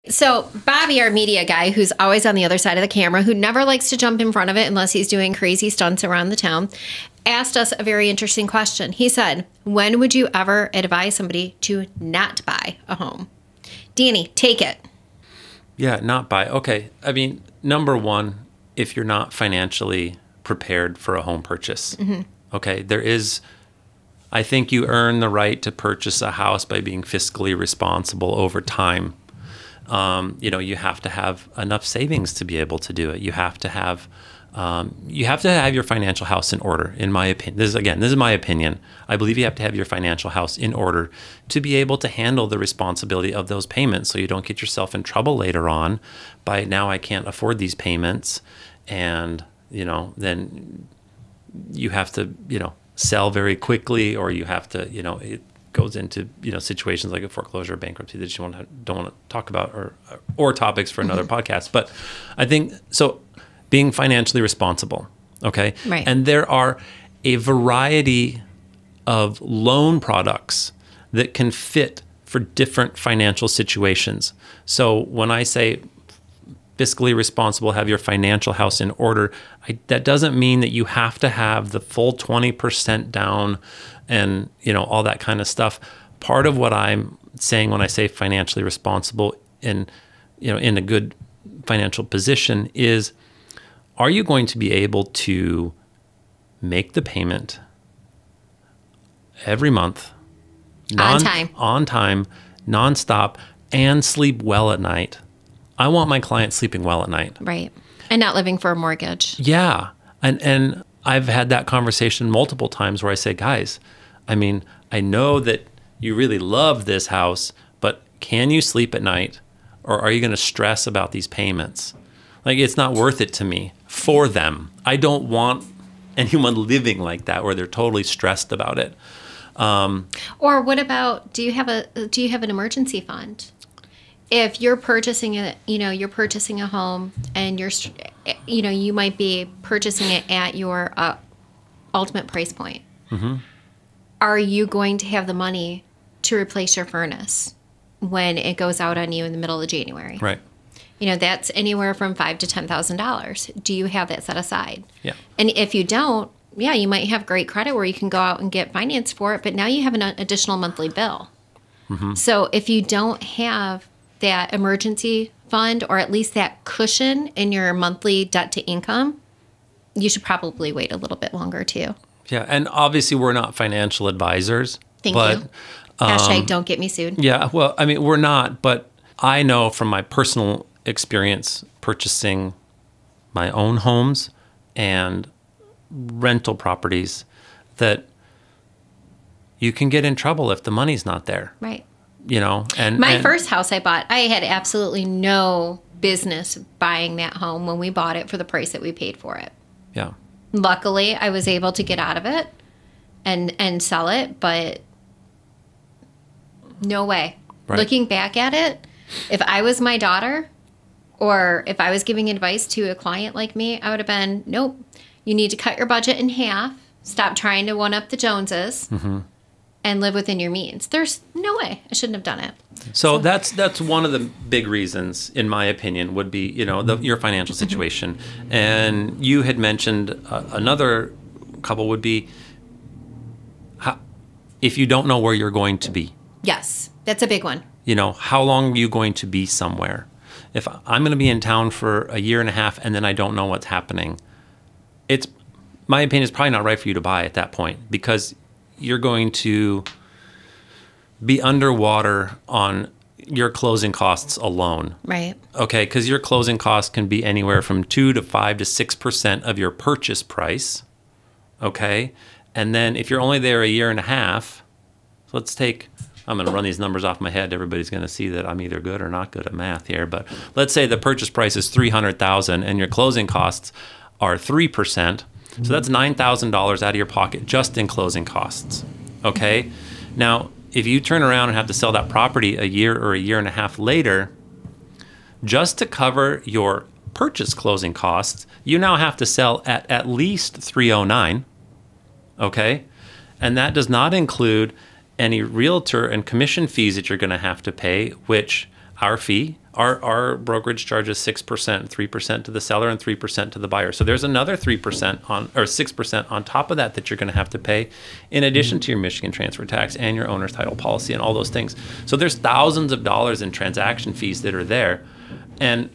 So Bobby, our media guy, who's always on the other side of the camera, who never likes to jump in front of it unless he's doing crazy stunts around the town, asked us a very interesting question. He said, when would you ever advise somebody to not buy a home? Danny, take it. Yeah, not buy. Okay. I mean, number one, if you're not financially prepared for a home purchase, okay, I think you earn the right to purchase a house by being fiscally responsible over time. You have to have enough savings to be able to do it. You have to have your financial house in order, in my opinion. This is my opinion. I believe you have to have your financial house in order to be able to handle the responsibility of those payments, so you don't get yourself in trouble later on by, now I can't afford these payments, and then you have to sell very quickly, or you have to it goes into situations like a foreclosure or bankruptcy that you don't want to talk about, or topics for another podcast. But I think so, being financially responsible, okay? Right. And there are a variety of loan products that can fit for different financial situations. So when I say fiscally responsible, have your financial house in order, that doesn't mean that you have to have the full 20% down and all that kind of stuff. Part of what I'm saying when I say financially responsible in a good financial position is, are you going to be able to make the payment every month, on time, nonstop, and sleep well at night? I want my clients sleeping well at night. Right. And not living for a mortgage. Yeah. And I've had that conversation multiple times where I say, guys, I mean, I know that you really love this house, but can you sleep at night? Or are you going to stress about these payments? Like, it's not worth it to me for them. I don't want anyone living like that where they're totally stressed about it. Or what about, do you have an emergency fund? If you're purchasing a home, and you might be purchasing it at your ultimate price point. Mm-hmm. Are you going to have the money to replace your furnace when it goes out on you in the middle of January? Right. That's anywhere from $5,000 to $10,000. Do you have that set aside? Yeah. And if you don't, you might have great credit where you can go out and get finance for it, but now you have an additional monthly bill. Mm-hmm. So if you don't have that emergency fund, or at least that cushion in your monthly debt to income, you should probably wait a little bit longer too. Yeah, and obviously we're not financial advisors. Thank you. Hashtag don't get me sued. Yeah, well, I mean, we're not, but I know from my personal experience purchasing my own homes and rental properties that you can get in trouble if the money's not there. Right. And my first house I bought, I had absolutely no business buying that home when we bought it for the price that we paid for it. Yeah. Luckily, I was able to get out of it and sell it, but no way. Right. Looking back at it, if I was my daughter, or if I was giving advice to a client like me, I would have been, nope, you need to cut your budget in half, stop trying to one-up the Joneses, and live within your means. There's no way I shouldn't have done it. So that's one of the big reasons, in my opinion, would be your financial situation. And you had mentioned another couple would be if you don't know where you're going to be. Yes, that's a big one. How long are you going to be somewhere? If I'm going to be in town for a year and a half and then I don't know what's happening, my opinion is probably not right for you to buy at that point, because you're going to be underwater on your closing costs alone. Right. Okay, because your closing costs can be anywhere from 2 to 5 to 6% of your purchase price. Okay, and then if you're only there a year and a half, I'm going to run these numbers off my head. Everybody's going to see that I'm either good or not good at math here. But let's say the purchase price is $300,000 and your closing costs are 3%. So that's $9,000 out of your pocket just in closing costs. Okay? Now, if you turn around and have to sell that property a year or a year and a half later, just to cover your purchase closing costs, you now have to sell at least $309,000. Okay? And that does not include any realtor and commission fees that you're going to have to pay, which our fee. Our brokerage charges 6%, 3% to the seller and 3% to the buyer. So there's another 3% on, or 6% on top of that you're going to have to pay in addition to your Michigan transfer tax and your owner's title policy and all those things. So there's thousands of dollars in transaction fees that are there. And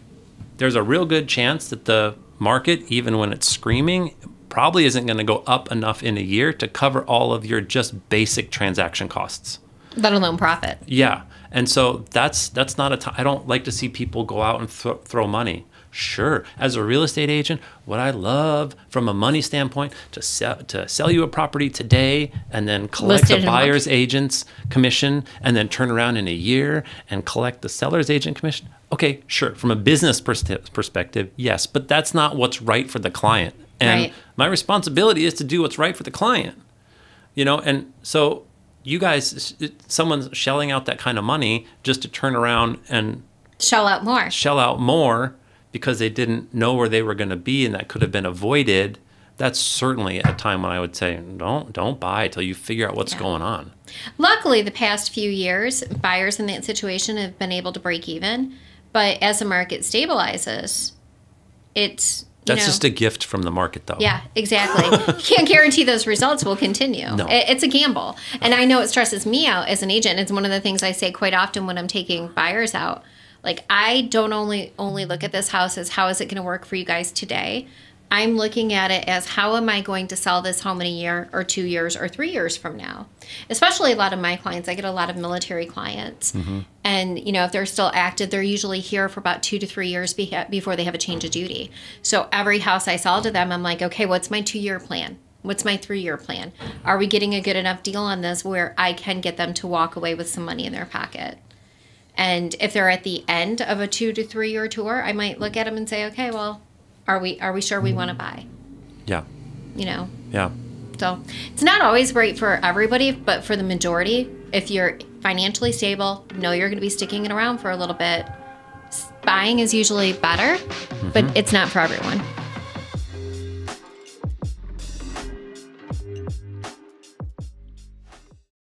there's a real good chance that the market, even when it's screaming, probably isn't going to go up enough in a year to cover all of your just basic transaction costs. Let alone profit. Yeah. And so that's not a time. I don't like to see people go out and throw money. Sure, as a real estate agent, what I love from a money standpoint to sell you a property today and then collect the buyer's agent's commission and then turn around in a year and collect the seller's agent commission. Okay, sure. From a business perspective, yes, but that's not what's right for the client. And my responsibility is to do what's right for the client. And so you guys, someone's shelling out that kind of money just to turn around and shell out more because they didn't know where they were going to be and that could have been avoided. That's certainly a time when I would say, don't buy till you figure out what's going on. Luckily, the past few years, buyers in that situation have been able to break even. But as the market stabilizes, that's just a gift from the market, though. Yeah, exactly. You can't guarantee those results will continue. No. It's a gamble. And I know it stresses me out as an agent. It's one of the things I say quite often when I'm taking buyers out. Like, I don't only look at this house as how is it going to work for you guys today. I'm looking at it as how am I going to sell this home in a year or 2 years or 3 years from now? Especially a lot of my clients. I get a lot of military clients. Mm-hmm. And, if they're still active, they're usually here for about 2 to 3 years before they have a change of duty. So every house I sell to them, I'm like, okay, what's my 2-year plan? What's my 3-year plan? Are we getting a good enough deal on this where I can get them to walk away with some money in their pocket? And if they're at the end of a 2 to 3 year tour, I might look at them and say, okay, well, are we sure we want to buy? Yeah. Yeah. So it's not always great for everybody, but for the majority, if you're financially stable, know you're going to be sticking it around for a little bit, buying is usually better, but it's not for everyone.